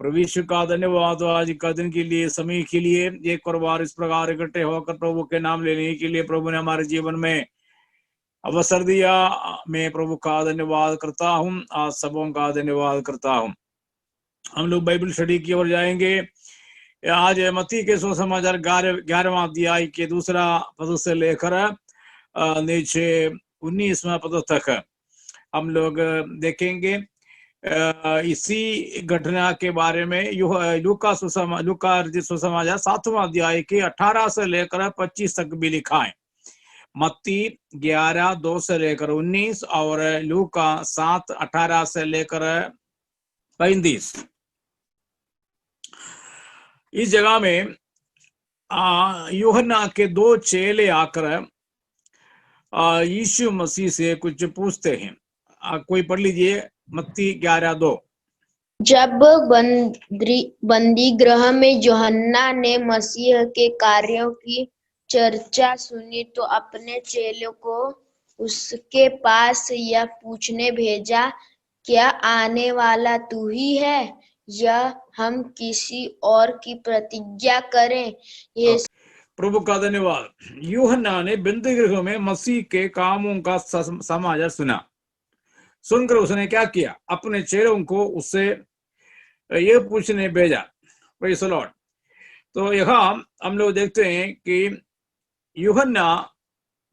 प्रभु यीशु का धन्यवाद आज का दिन के लिए, समय के लिए, एक और बार इस प्रकार इकट्ठे होकर प्रभु के नाम लेने के लिए प्रभु ने हमारे जीवन में अवसर दिया। मैं प्रभु का धन्यवाद करता हूँ, आज सबों का धन्यवाद करता हूँ। हम लोग बाइबल स्टडी की ओर जाएंगे। आज मत्ती के सुसमाचार 11वां अध्याय के दूसरा पद से लेकर नीचे 19वां पद तक हम लोग देखेंगे। इसी घटना के बारे में लूका सुसमाचार 7वां अध्याय के 18 से लेकर 25 तक भी लिखा है। मत्ती 11:2 से लेकर 19 और लूका 7:18 से लेकर 35। इस जगह में यूहन्ना के 2 चेले आकर यीशु मसीह से कुछ पूछते हैं। कोई पढ़ लीजिए मत्ती 11:2। जब बंदी गृह में यूहन्ना ने मसीह के कार्यों की चर्चा सुनी तो अपने चेलों को उसके पास यह पूछने भेजा, क्या आने वाला तू ही है या हम किसी और की प्रतिज्ञा करें? ये प्रभु का धन्यवाद। यूहन्ना ने बंदी गृह में मसीह के कामों का समाचार सुना। सुनकर उसने क्या किया? अपने चेलों को उससे ये पूछने भेजा। Praise the Lord. तो यहाँ हम लोग देखते हैं कि यूहन्ना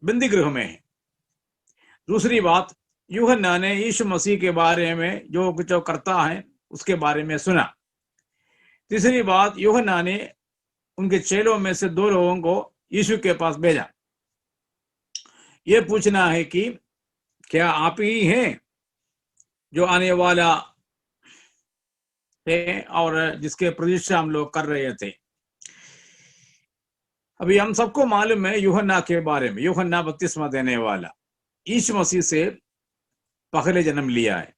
बंदी गृह में है। दूसरी बात, यूहन्ना ने यीशु मसीह के बारे में जो कुछ करता है उसके बारे में सुना। तीसरी बात, यूहन्ना ने उनके चेलों में से 2 लोगों को यीशु के पास भेजा। ये पूछना है कि क्या आप ही हैं जो आने वाला है और जिसके प्रतीक्षा हम लोग कर रहे थे। अभी हम सबको मालूम है यूहन्ना के बारे में। यूहन्ना बपतिस्मा देने वाला यीशु मसीह से पहले जन्म लिया है।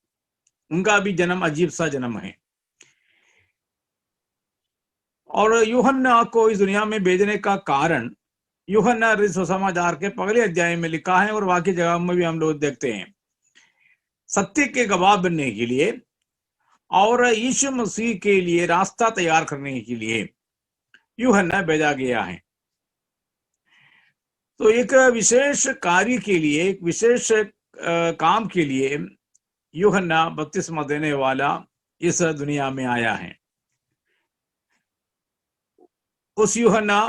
उनका भी जन्म अजीब सा जन्म है। और यूहन्ना को इस दुनिया में भेजने का कारण यूहन्ना सुसमाचार के पहले अध्याय में लिखा है और बाकी जगह में भी हम लोग देखते हैं। सत्य के गवाह बनने के लिए और यीशु मसीह के लिए रास्ता तैयार करने के लिए यूहन्ना भेजा गया है। तो एक विशेष कार्य के लिए, एक विशेष काम के लिए यूहन्ना बपतिस्मा देने वाला इस दुनिया में आया है। उस यूहन्ना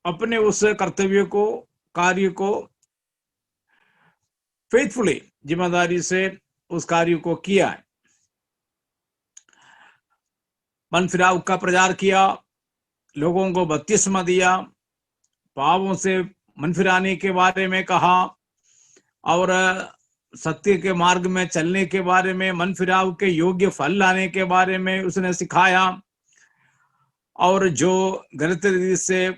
अपने उस कर्तव्य को, कार्य को फेथफुली, जिम्मेदारी से उस कार्य को किया है। मन फिराव का प्रचार किया, लोगों को बपतिस्मा दिया, पापों से मन फिराने के बारे में कहा और सत्य के मार्ग में चलने के बारे में, मन फिराव के योग्य फल लाने के बारे में उसने सिखाया। और जो गलत रीति से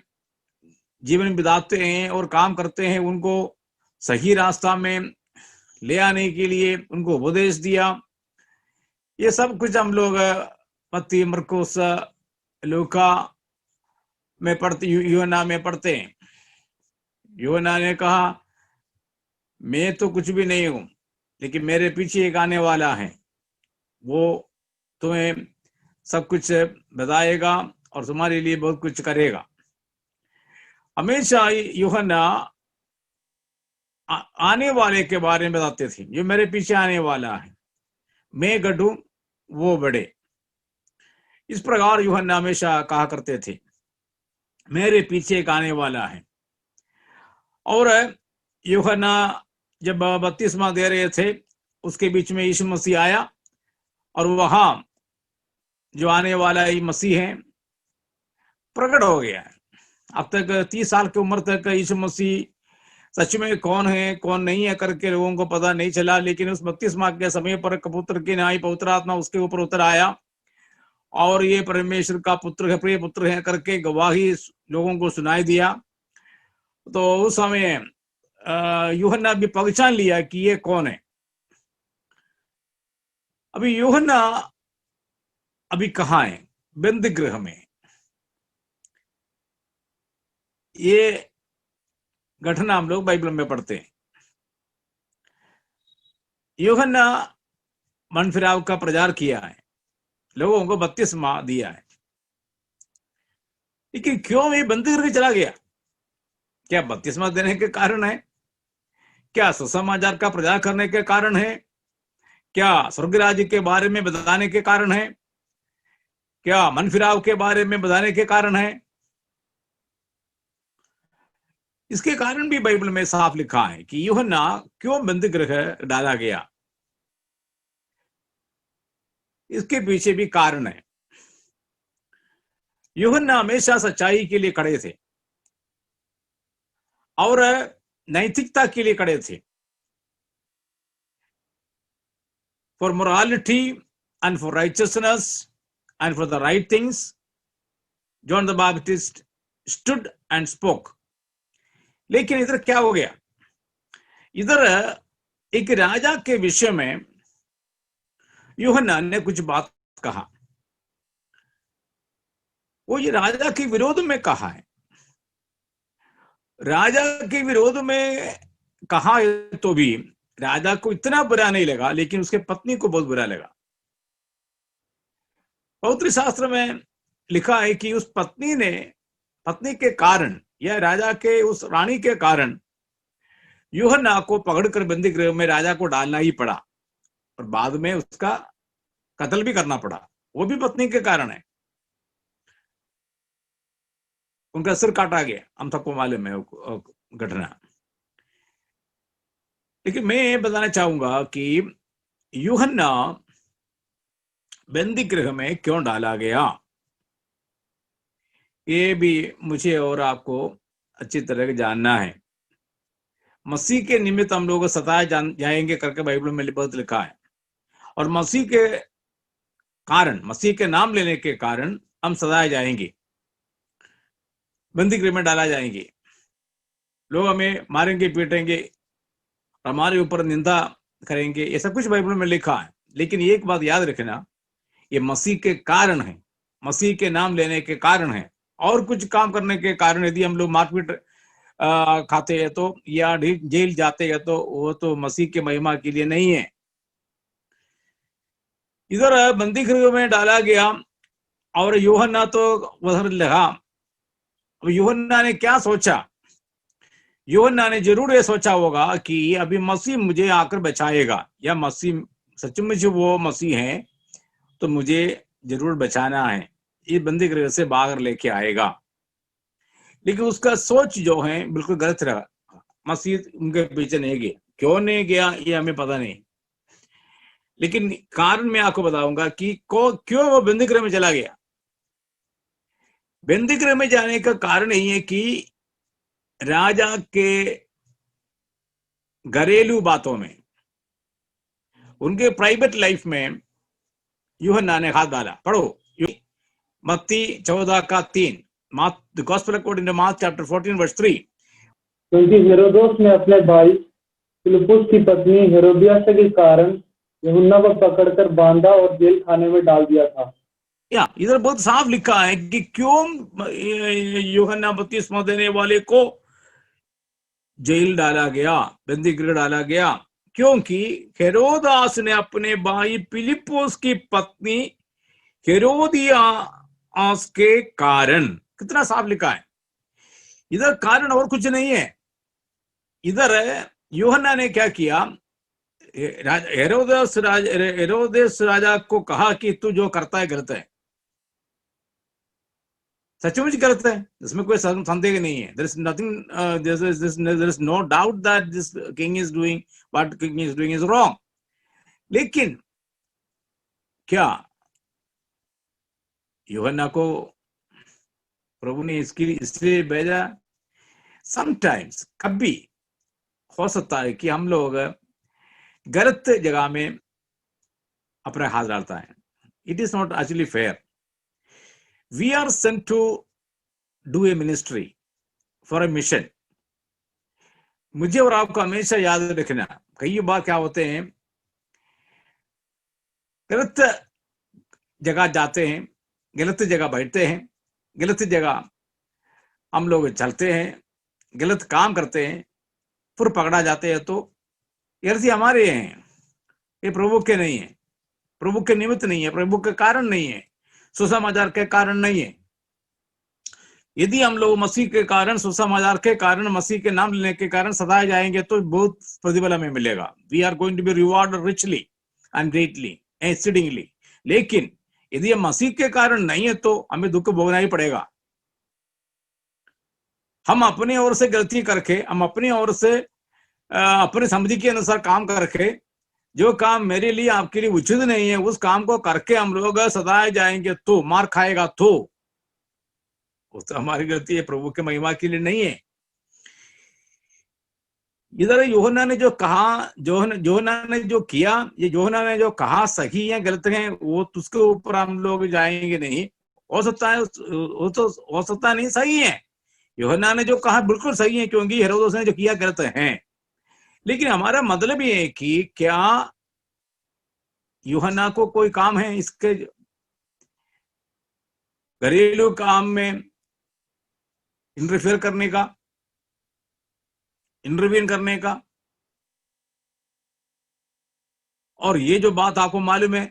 जीवन बिताते हैं और काम करते हैं उनको सही रास्ता में ले आने के लिए उनको उपदेश दिया। ये सब कुछ हम लोग मत्ती, मरकुस, लूका में पढ़ते, यूहन्ना में पढ़ते हैं। यूहन्ना ने कहा, मैं तो कुछ भी नहीं हूं, लेकिन मेरे पीछे एक आने वाला है, वो तुम्हें सब कुछ बताएगा और तुम्हारे लिए बहुत कुछ करेगा। हमेशा यूहन्ना आने वाले के बारे में बताते थे, जो मेरे पीछे आने वाला है, मैं घटूं वो बढ़े। इस प्रकार यूहन्ना हमेशा कहा करते थे, मेरे पीछे एक आने वाला है। और यूहन्ना जब बपतिस्मा दे रहे थे, उसके बीच में यीशु मसीह आया और वहां जो आने वाला ये मसीह है प्रकट हो गया है। अब तक 30 साल की उम्र तक यीशु मसीह सच में कौन है कौन नहीं है करके लोगों को पता नहीं चला, लेकिन उस बपतिस्मा के समय पर कबूतर की नाई पवित्र आत्मा उसके ऊपर उतर आया और ये परमेश्वर का पुत्र है, प्रिय पुत्र है करके गवाही लोगों को सुनाई दिया। तो उस समय यूहन्ना भी पहचान लिया कि ये कौन है। अभी यूहन्ना अभी कहाँ है? बंदी गृह में। ये घटना हम लोग बाइबल में पढ़ते हैं। यूहन्ना मन फिराव का प्रचार किया है लोगों को बपतिस्मा दिया है। लेकिन क्यों ये बंदी करके चला गया? क्या बपतिस्मा देने के कारण है? क्या सुसमाचार का प्रचार करने के कारण है? क्या स्वर्ग राज्य के बारे में बताने के कारण है? क्या मन फिराव के बारे में बताने के कारण है? इसके कारण भी बाइबल में साफ लिखा है कि यूहन्ना क्यों बंदी गृह डाला गया। इसके पीछे भी कारण है। यूहन्ना हमेशा सच्चाई के लिए खड़े थे और नैतिकता के लिए खड़े थे, for morality and for righteousness and for the right things John the Baptist stood and spoke. लेकिन इधर क्या हो गया? इधर एक राजा के विषय में यूहन्ना ने कुछ बात कहा। वो ये राजा के विरोध में कहा है। राजा के विरोध में कहा तो भी राजा को इतना बुरा नहीं लगा, लेकिन उसके पत्नी को बहुत बुरा लगा। पवित्र शास्त्र में लिखा है कि उस पत्नी के कारण या राजा के उस रानी के कारण यूहन्ना को पकड़कर बंदी गृह में राजा को डालना ही पड़ा और बाद में उसका कत्ल भी करना पड़ा। वो भी पत्नी के कारण है। उनका सिर काटा गया, हम सबको मालूम है घटना। लेकिन मैं ये बताना चाहूंगा कि यूहन्ना बंदी गृह में क्यों डाला गया, ये भी मुझे और आपको अच्छी तरह जानना है। मसीह के निमित्त हम लोग सताए जाएंगे करके बाइबल में बहुत लिखा है, और मसीह के कारण, मसीह के नाम लेने के कारण हम सताए जाएंगे, बंदी गृह में डाला जाएंगे। लोग हमें मारेंगे, पीटेंगे, हमारे ऊपर निंदा करेंगे, ये सब कुछ बाइबल में लिखा है। लेकिन एक बात याद रखना, ये मसीह के कारण है, मसीह के नाम लेने के कारण है। और कुछ काम करने के कारण यदि हम लोग मारपीट खाते हैं तो या जेल जाते हैं तो वो तो मसीह के महिमा के लिए नहीं है। इधर बंदी गृह में डाला गया और यूहन्ना तो उधर लगा। अब यूहन्ना ने क्या सोचा? यूहन्ना ने जरूर ये सोचा होगा कि अभी मसीह मुझे आकर बचाएगा, या मसीह सचमुच वो मसीह है तो मुझे जरूर बचाना है, ये बंदी गृह से बाहर लेके आएगा। लेकिन उसका सोच जो है बिल्कुल गलत रहा। मसीह उनके पीछे नहीं गया। क्यों नहीं गया ये हमें पता नहीं, लेकिन कारण मैं आपको बताऊंगा कि क्यों वो बंदी गृह में चला गया। बंदी गृह में जाने का कारण यही है कि राजा के घरेलू बातों में, उनके प्राइवेट लाइफ में यूहन्ना ने हाथ डाला। पढ़ो मत्ती 14:3, the gospel according to Mark chapter 14:3। क्योंकि हेरोदोस ने अपने भाई फिलिप्पुस की पत्नी हेरोदियासा के कारण यूहन्ना को पकड़कर बांधा और जेल खाने में डाल दिया था। या इधर बहुत साफ लिखा है कि क्यों यूहन्ना बपतिस्मा देने वाले को जेल डाला गया, बंदी गृह डाला गया। क्योंकि हेरोदास ने अपने भाई फिलिप्पुस की पत्नी हेरोदियास के कारण, कितना साफ लिखा है। इधर कारण और कुछ नहीं है। इधर यूहन्ना ने क्या किया, हेरोदेस राजा को कहा कि तू जो करता है गलत है, सचमुच गलत है, इसमें कोई संदेह नहीं है। there is nothing there is no doubt that this king is doing what king is doing is wrong। लेकिन क्या यूहन्ना को प्रभु ने इसलिए भेजा? समटाइम्स, कभी हो सकता है कि हम लोग गलत जगह में अपना हाथ डालता है। It is not actually fair. We are sent to do a ministry for a mission। मुझे और आपको हमेशा याद रखना, कई बार क्या होते हैं, गलत जगह जाते हैं, गलत जगह बैठते हैं, गलत जगह हम लोग चलते हैं, गलत काम करते हैं, फिर पकड़ा जाते हैं। तो गलती हमारे हैं, ये प्रभु के नहीं है। प्रभु के निमित्त नहीं है, प्रभु के कारण नहीं है, सुसमाचार के कारण नहीं है। यदि हम लोग मसीह के कारण, सुसमाचार के कारण, मसीह के नाम लेने के कारण सताए जाएंगे तो बहुत प्रतिफल हमें मिलेगा। We are going to be reward richly and greatly exceedingly. लेकिन यदि हम मसीह के कारण नहीं है तो हमें दुख भोगना ही पड़ेगा। हम अपनी ओर से गलती करके, हम अपनी ओर से अपनी समझ के अनुसार काम करके, जो काम मेरे लिए आपके लिए उचित नहीं है उस काम को करके हम लोग सताए जाएंगे तो, मार खाएगा तो हमारी गलती है, प्रभु के महिमा के लिए नहीं है। इधर यूहन्ना ने जो कहा, यूहन्ना ने जो किया, ये यूहन्ना ने जो कहा सही है गलत है वो उसके ऊपर हम लोग जाएंगे नहीं। हो सकता है, वो तो हो सकता नहीं, सही है। यूहन्ना ने जो कहा बिल्कुल सही है, क्योंकि हेरोदेस ने जो किया गलत है। लेकिन हमारा मतलब ये है कि क्या यूहन्ना को कोई काम है इसके घरेलू काम में इंटरफेयर करने का, इंटरवीन करने का? और ये जो बात आपको मालूम है,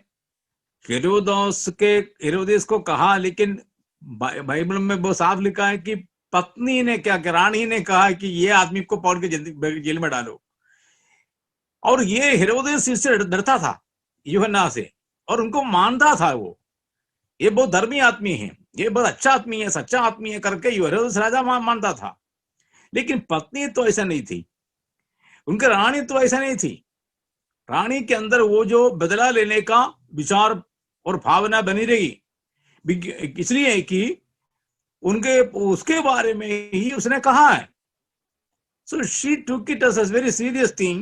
हेरोदेस को कहा, लेकिन बाइबल में बहुत साफ लिखा है कि पत्नी ने क्या, रानी ने कहा कि ये आदमी को पकड़ के जेल में डालो। और ये हेरोदेस इससे डरता था यूहन्ना से, और उनको मानता था वो, ये बहुत धर्मी आदमी है, ये बहुत अच्छा आदमी है, सच्चा आदमी है करके हेरोदेस राजा मानता था। लेकिन पत्नी तो ऐसा नहीं थी, उनकी रानी तो ऐसा नहीं थी। रानी के अंदर वो जो बदला लेने का विचार और भावना बनी रही, इसलिए कि उसके बारे में ही उसने कहा है। So she took it as a very serious thing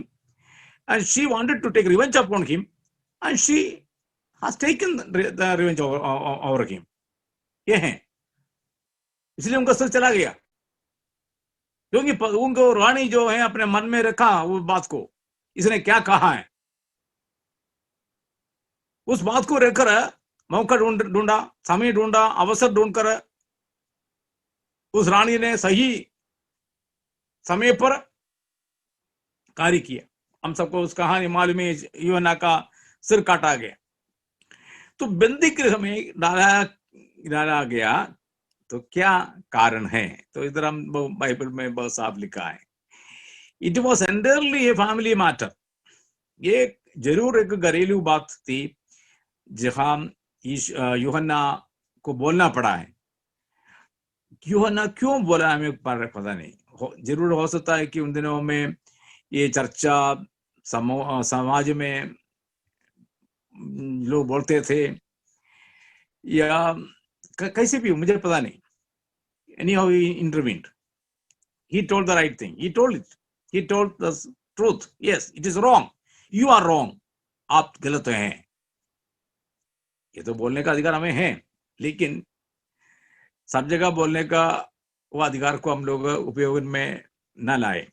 and she wanted to take revenge upon him and she has taken the revenge over him. ये है, इसलिए उनका सिर चला गया, क्योंकि उनको रानी जो है अपने मन में रखा वो बात को, इसने क्या कहा है, उस बात को रखकर मौका ढूंढा, समय ढूंढा, अवसर ढूंढकर उस रानी ने सही समय पर कार्य किया। हम सबको उस कहानी मालूम है, यूहन्ना का सिर काटा गया, तो बंदी गृह में डाला गया। तो क्या कारण है? तो इधर हम बाइबल में बहुत साफ लिखा है, it was entirely a family matter. ये जरूर एक घरेलू बात थी जहां यूहन्ना को बोलना पड़ा है। यूहन्ना क्यों बोला हमें पता नहीं, जरूर हो सकता है कि उन दिनों में ये चर्चा समाज में लोग बोलते थे, या कैसे भी, मुझे पता नहीं। Anyhow, he intervened. He told the right thing. He told it. He told the truth. Yes, it is wrong. You are wrong. आप गलत हैं। ये तो बोलने का अधिकार हमें है, लेकिन सब जगह बोलने का वो अधिकार को हम लोग उपयोग में न लाए।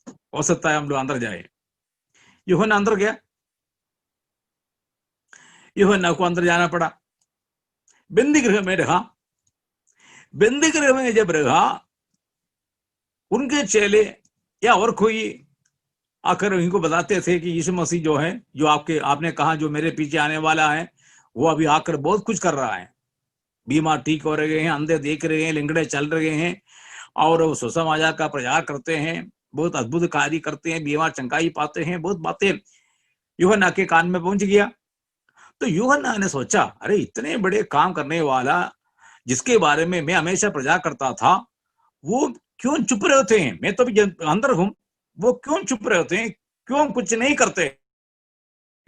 हो सकता है हम लोग अंदर जाए। यूहन्ना अंदर गया, यूहन्ना को अंदर जाना पड़ा, बंदी गृह में रहा। बंदी गृह में जब रहा, उनके चेले या और कोई आकर इनको बताते थे कि यीशु मसीह जो है, जो आपने कहा जो मेरे पीछे आने वाला है, वो अभी आकर बहुत कुछ कर रहा है। बीमार ठीक हो रहे हैं, अंधे देख रहे हैं, लिंगड़े चल रहे हैं, और सुसमाचार का प्रचार करते हैं, बहुत अद्भुत कार्य करते हैं, बीमार चंगाई पाते हैं, बहुत बातें यूहन्ना के कान में पहुंच गया। तो यूहन्ना ने सोचा, अरे इतने बड़े काम करने वाला जिसके बारे में मैं हमेशा प्रचार करता था, वो क्यों चुप रहते हैं? मैं तो अभी अंदर हूं, वो क्यों चुप रहते हैं, क्यों कुछ नहीं करते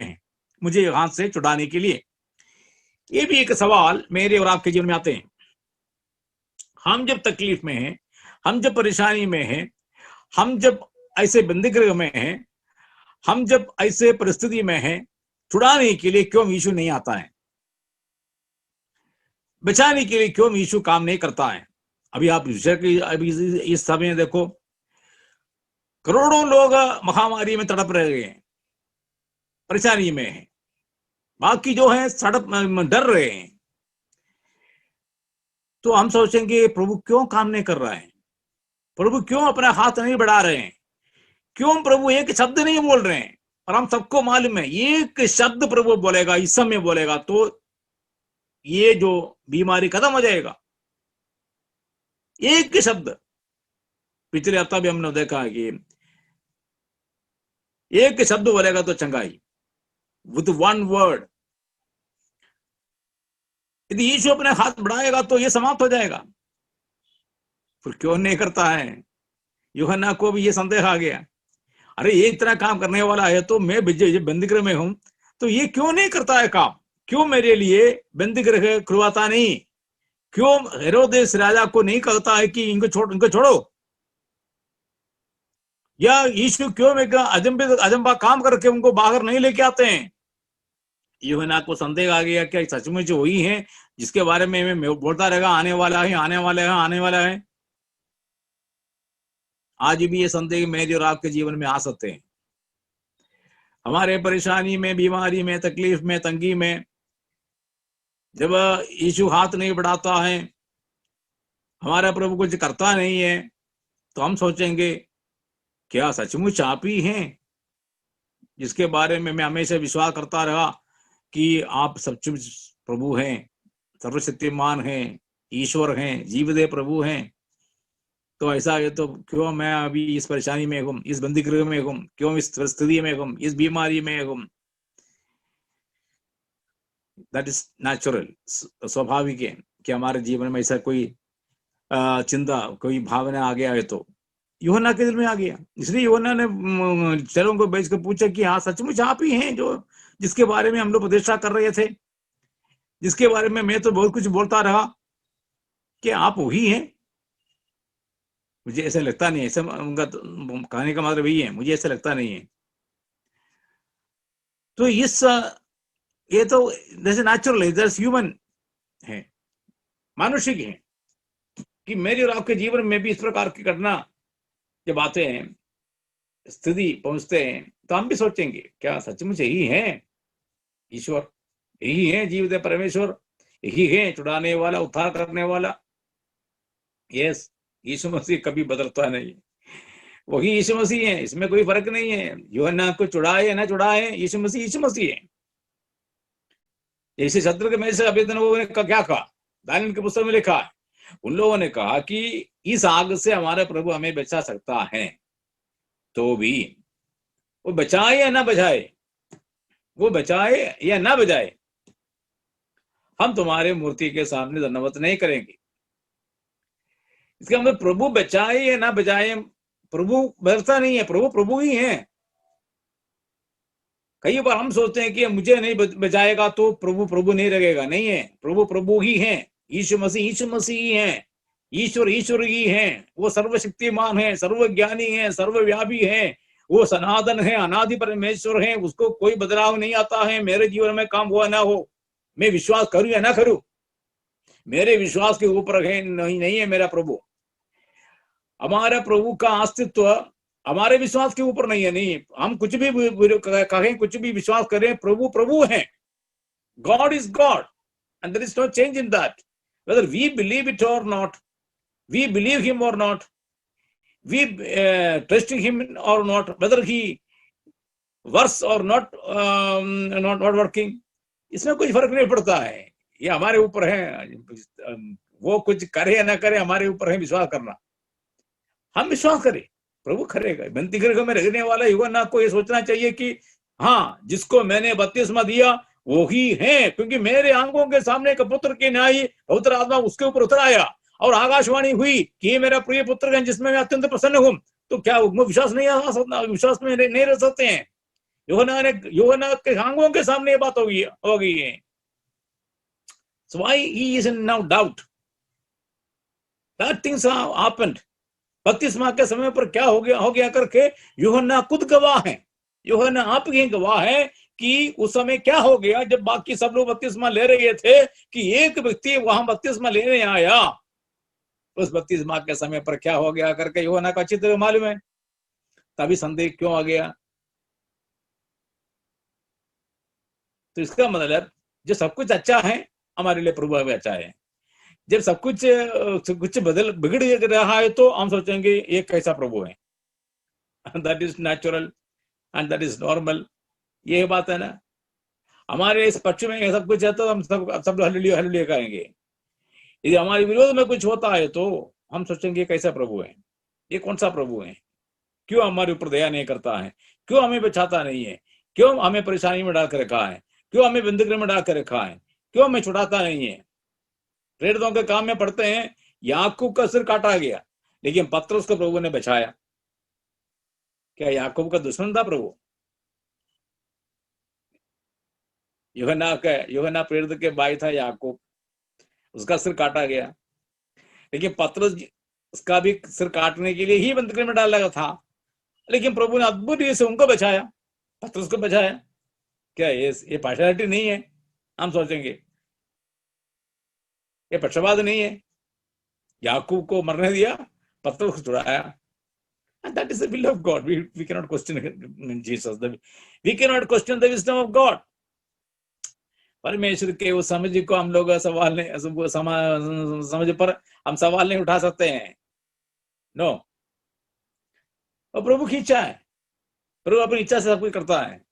हैं मुझे हाथ से छुड़ाने के लिए? ये भी एक सवाल मेरे और आपके जीवन में आते हैं। हम जब तकलीफ में हैं, हम जब परेशानी में हैं, हम जब ऐसे बंदीगृह में हैं, हम जब ऐसे परिस्थिति में हैं, छुड़ाने के लिए क्यों यीशु नहीं आता है? बचाने के लिए क्यों यीशु काम नहीं करता है? अभी आप अभी इस समय देखो, करोड़ों लोग महामारी में तड़प रहे हैं, परेशानी में हैं, बाकी जो है सड़क डर रहे हैं। तो हम सोचेंगे प्रभु क्यों काम नहीं कर रहा है, प्रभु क्यों अपना हाथ नहीं बढ़ा रहे हैं, क्यों प्रभु एक शब्द नहीं बोल रहे हैं? और हम सबको मालूम है एक शब्द प्रभु बोलेगा, इस समय बोलेगा तो ये जो बीमारी खत्म हो जाएगा। एक शब्द। पिछले हफ्ता भी हमने देखा है कि एक शब्द बोलेगा तो चंगाई, विथ वन वर्ड। यदि यीशु अपने हाथ बढ़ाएगा तो ये समाप्त हो जाएगा, फिर क्यों नहीं करता है? यूहन्ना को भी ये संदेह आ गया, अरे ये इतना काम करने वाला है तो मैं बंदीगृह में हूं, तो ये क्यों नहीं करता है काम? क्यों मेरे लिए बंदीगृह खुलवाता नहीं? क्यों हेरोदेस राजा को नहीं कहता है कि इनको छोड़ो? या यीशु क्यों अजंबा काम करके उनको बाहर नहीं लेके आते हैं? यूहन्ना को संदेह आ गया, क्या सचमुच वही है जिसके बारे में मैं बोलता रहेगा आने वाला है, आने वाला है, आने वाला है? आज भी ये संदेह मेरे और आपके जीवन में आ सकते हैं। हमारे परेशानी में, बीमारी में, तकलीफ में, तंगी में जब यीशु हाथ नहीं बढ़ाता है, हमारा प्रभु कुछ करता नहीं है, तो हम सोचेंगे क्या सचमुच आप ही हैं जिसके बारे में मैं हमेशा विश्वास करता रहा कि आप सचमुच प्रभु हैं, सर्वशक्तिमान हैं, ईश्वर हैं, जीवदे प्रभु हैं? तो ऐसा है तो क्यों मैं अभी इस परेशानी में हूं, इस बंदीगृह में हूं, क्यों इस स्थिति में हूं, इस बीमारी में हूं? दैट इज नेचुरल, स्वाभाविक है कि हमारे जीवन में ऐसा कोई चिंता, कोई भावना आ गया है। तो यूहन्ना के दिल में आ गया, इसलिए यूहन्ना ने चेलों को भेज कर पूछा कि हाँ सचमुच आप ही हैं जो जिसके बारे में हम लोग प्रतिष्ठा कर रहे थे, जिसके बारे में मैं तो बहुत कुछ बोलता रहा, कि आप वही हैं? मुझे ऐसा लगता नहीं है। ऐसा उनका कहने का मतलब यही है, मुझे ऐसा लगता नहीं है। तो ये तो जैसे नेचुरल है, जैसे ह्यूमन है, मानुषिक है कि मेरे और आपके जीवन में भी इस प्रकार की घटना जब आते हैं, स्थिति पहुंचते हैं, तो हम भी सोचेंगे क्या सचमुच यही है ईश्वर, यही है जीवदे परमेश्वर, यही है छुड़ाने वाला, उद्धार करने वाला? यस, यीशु मसीह कभी बदलता नहीं, वही यीशु मसीह है, इसमें कोई फर्क नहीं है। यूहन्ना को चुड़ाए ना चुड़ाए, यीशु मसीह है। जैसे शत्रु के में से अबेदनगो ने क्या कहा, दानियल की पुस्तक में लिखा है, उन लोगों ने कहा कि इस आग से हमारा प्रभु हमें बचा सकता है, तो भी वो बचाए या ना बचाए, वो बचाए या ना बचाए, हम तुम्हारे मूर्ति के सामने दंडवत नहीं करेंगे। इसका मतलब प्रभु बचाए या ना बचाए, प्रभु बदलता नहीं है, प्रभु ही है। कई बार हम सोचते हैं कि मुझे नहीं बचाएगा तो प्रभु नहीं रहेगा, नहीं है, प्रभु ही है। यीशु मसीह ही है, ईश्वर ही है, वो सर्वशक्तिमान है, सर्वज्ञानी है, सर्वव्यापी है, वो सनातन है, अनादि परमेश्वर है, उसको कोई बदलाव नहीं आता है। मेरे जीवन में काम हुआ ना हो, मैं विश्वास करूं या ना करूं, मेरे विश्वास के ऊपर है नहीं है मेरा प्रभु। हमारा प्रभु का अस्तित्व हमारे विश्वास के ऊपर नहीं है। नहीं, हम कुछ भी कहें, कुछ भी विश्वास करें, प्रभु है। God is God and there is no change in that. Whether we believe it or not, we believe him or not, we trust him or not, whether he works or not working, इसमें कुछ फर्क नहीं पड़ता है। ये हमारे ऊपर है, वो कुछ करे या ना करे, हमारे ऊपर है विश्वास करना। हम विश्वास करें, प्रभु करेगा। बंदीगृह में रहने वाला यूहन्ना को ये सोचना चाहिए कि हाँ, जिसको मैंने बपतिस्मा दिया वो ही है, क्योंकि मेरे आंखों के सामने एक पुत्र की न्याय पवित्र आत्मा उसके ऊपर उतर आया और आकाशवाणी हुई कि ये मेरा प्रिय पुत्र है जिसमें मैं अत्यंत प्रसन्न हूं। तो क्या विश्वास नहीं आ सकता, विश्वास में नहीं रह सकते हैं? यूहन्ना के आंखों के सामने ये बात हो गई है। So why he is in now doubt? That things have happened. बपतिस्मा के समय पर क्या हो गया करके यूहन्ना खुद गवाह है। यूहन्ना आप ही गवाह है कि उस समय क्या हो गया जब बाकी सब लोग बपतिस्मा ले रहे थे, कि एक व्यक्ति वहां बपतिस्मा लेने आया। उस बपतिस्मा के समय पर क्या हो गया करके यूहन्ना का चित्र मालूम है। तभी संदेह क्यों आ गया? तो इसका मतलब जो सब कुछ अच्छा है हमारे लिए प्रभु भी अच्छा है। जब सब कुछ बिगड़ रहा है तो हम सोचेंगे ये कैसा प्रभु है। That is natural and that is normal ये बात है ना। हमारे इस पक्ष में सब कुछ है तो हम सब हल्लुलिया हल्लुलिया करेंगे। यदि हमारे विरोध में कुछ होता है तो हम सोचेंगे कैसा प्रभु है, ये कौन सा प्रभु है, क्यों हमारे ऊपर दया नहीं करता है, क्यों हमें बचाता नहीं है, क्यों हमें परेशानी में डाल कर रखा है, क्यों हमें बंदीगृह में डाल कर रखा है, क्यों हमें छुड़ाता नहीं है। प्रेरितों के काम में पढ़ते हैं याकूब का सिर काटा गया लेकिन पतरस को प्रभु ने बचाया। क्या याकूब का दुश्मन था प्रभु? यूहन्ना प्रेरित के भाई था याकूब, उसका सिर काटा गया, लेकिन पतरस उसका भी सिर काटने के लिए ही बंदीगृह में डाला गया था, लेकिन प्रभु ने अद्भुत रीति से उनको बचाया, पतरस को बचाया। क्या ये पार्शियलिटी नहीं है? हम सोचेंगे ये पक्षपात नहीं है। याकूब को मरने दिया, पतरस को छुड़ाया। And that is the will of God. We cannot question Jesus. We cannot question the wisdom of God. परमेश्वर के उस समझ को हम लोग समझ पर हम सवाल नहीं उठा सकते हैं। नो, और प्रभु की इच्छा है, प्रभु अपनी इच्छा से सब कुछ करता है।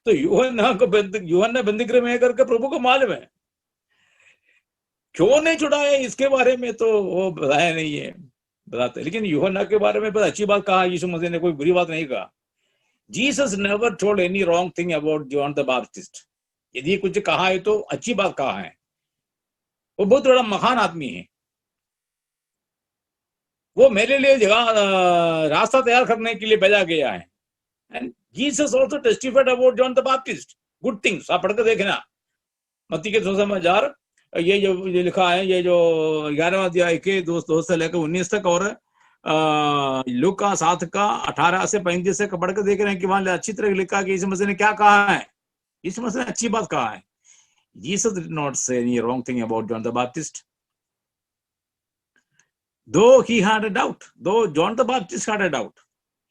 तो यूहन्ना बंदीगृह में करके प्रभु को मालूम है, क्यों नहीं छुड़ाया इसके बारे में तो वो बताया नहीं है, बताते। लेकिन यूहन्ना के बारे में बहुत अच्छी बात कहा यीशु मसीह ने, कोई बुरी बात नहीं कहा। Jesus never told any wrong thing about John the Baptist. यदि कुछ कहा है तो अच्छी बात कहा है। वो बहुत बड़ा महान आदमी है, वो मेरे लिए जगह रास्ता तैयार करने के लिए भेजा गया है। And Jesus also testified about John the Baptist good things. आप पढ़कर देखना मत्ती के सुसमाचार, ये जो लिखा है, ये जो 11वां अध्याय के 2 से लेकर 19 तक, और लूका 7 का 18 से 35 से पढ़ कर देख रहे हैं कि वहां अच्छी तरह लिखा है कि यीशु मसीह ने क्या कहा है। यीशु मसीह ने अच्छी बात कहा है। Jesus did not say any wrong thing about John the Baptist, though he had a doubt, though John the Baptist had a doubt.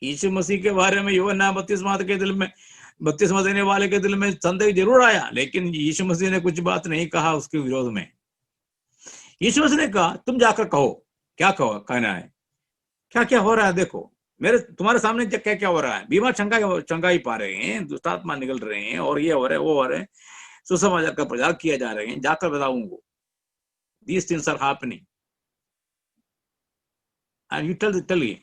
यीशु मसीह के बारे में यूहन्ना बपतिस्मा देने वाले के दिल में संदेह जरूर आया, लेकिन यीशु मसीह ने कुछ बात नहीं कहा उसके विरोध में। यीशु मसीह ने कहा तुम जाकर कहो, क्या कहो, कहना है, क्या क्या हो रहा है, देखो तुम्हारे सामने क्या क्या हो रहा है। बीमार चंगा ही पा रहे हैं, दुष्ट आत्मा निकल रहे हैं, और ये हो रहा है, वो हो रहा है, सुसमाचार का प्रचार किया जा रहे हैं, जाकर बताओ उनको, these things are happening and you tell him।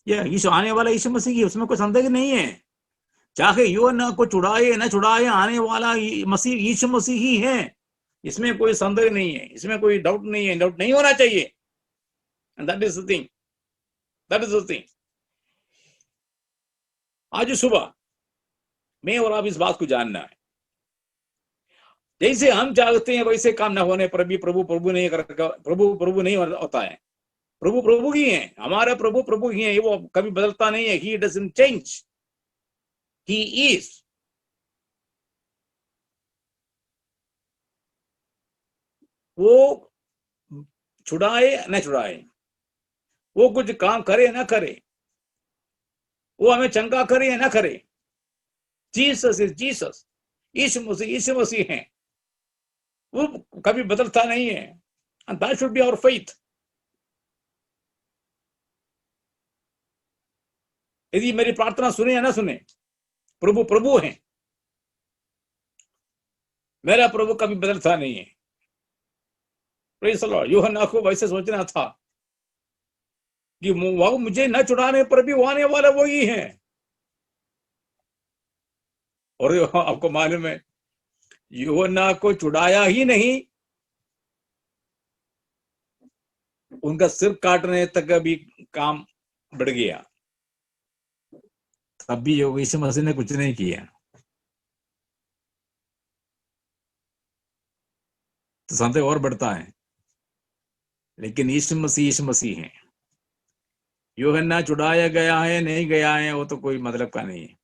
यीशु आने वाला यीशु मसीह की, उसमें कोई संदेह नहीं है। चाहे यूहन्ना को छुड़ाए न छुड़ाए, आने वाला मसीह यीशु मसीह ही है, इसमें कोई संदेह नहीं है, इसमें कोई डाउट नहीं है, डाउट नहीं होना चाहिए। And that is the thing, that is the thing। आज सुबह मैं और आप इस बात को जानना है, जैसे हम चाहते हैं वैसे काम न होने पर भी प्रभु नहीं होता है। प्रभु ही है, हमारा प्रभु ही है, वो कभी बदलता नहीं है। He doesn't change, he is। वो छुड़ाए न छुड़ाए, वो कुछ काम करे ना करे, वो हमें चंगा करे या ना करे, जीसस इज जीसस। यीशु मसीह है, वो कभी बदलता नहीं है। And that should be our faith। यदि मेरी प्रार्थना सुने या ना सुने, प्रभु है, मेरा प्रभु कभी बदलता नहीं है। Praise the Lord. यूहन्ना को वैसे सोचना था कि वो मुझे न छुड़ाने पर भी वो आने वाला वही है, और आपको मालूम है यूहन्ना को छुड़ाया ही नहीं, उनका सिर काटने तक भी काम बढ़ गया, तब भी यीशु मसीह ने कुछ नहीं किया। तो संदेह और बढ़ता है, लेकिन यीशु मसीह है। यूहन्ना छुड़ाया गया है नहीं गया है वो तो कोई मतलब का नहीं है,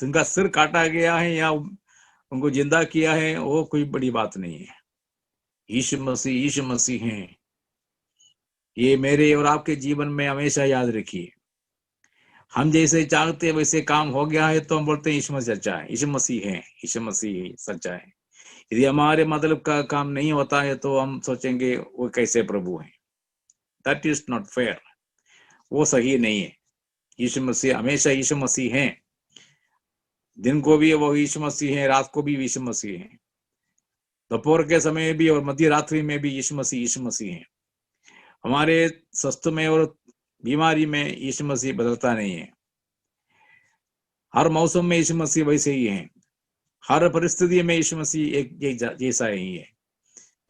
उनका सिर काटा गया है या उनको जिंदा किया है वो कोई बड़ी बात नहीं है। यीशु मसीह है। ये मेरे और आपके जीवन में हमेशा याद रखिए। हम जैसे चाहते वैसे काम हो गया है तो हम बोलते हैं यीशु मसीह सच्चा है, यीशु मसीह है, यीशु मसीह सच्चा है। यदि हमारे मतलब का काम नहीं होता है तो हम सोचेंगे वो कैसे प्रभु है। दैट इज नॉट फेयर, वो सही नहीं है। यीशु मसीह हमेशा यीशु मसीह है, दिन को भी वो यीशु मसीह है, रात को भी यीशु मसीह है, दोपहर के समय भी और मध्य रात्रि में भी यीशु मसीह है। हमारे स्वस्थ में और बीमारी में यीशु मसीह बदलता नहीं है। हर मौसम में यीशु मसीह वैसे ही है। हर परिस्थिति में यीशु मसीह एक जैसा ही है।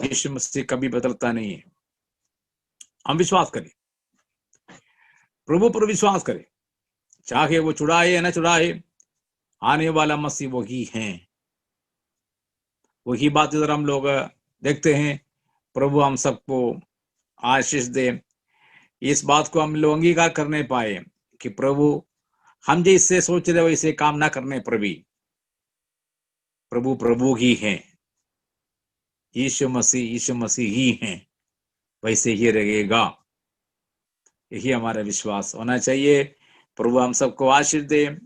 यीशु मसीह कभी बदलता नहीं है। हम विश्वास करें, प्रभु पर विश्वास करें, चाहे वो चुराए या न चुराए, आने वाला मसीह वही है। वही बात इधर हम लोग देखते हैं। प्रभु हम सबको आशीष दे। इस बात को हम लोग अंगीकार करने पाए कि प्रभु हम जैसे सोच रहे वैसे काम ना करने पर भी प्रभु प्रभु ही है। यीशु मसीह ही है, वैसे ही रहेगा। यही हमारा विश्वास होना चाहिए। प्रभु हम सबको आशीष दे।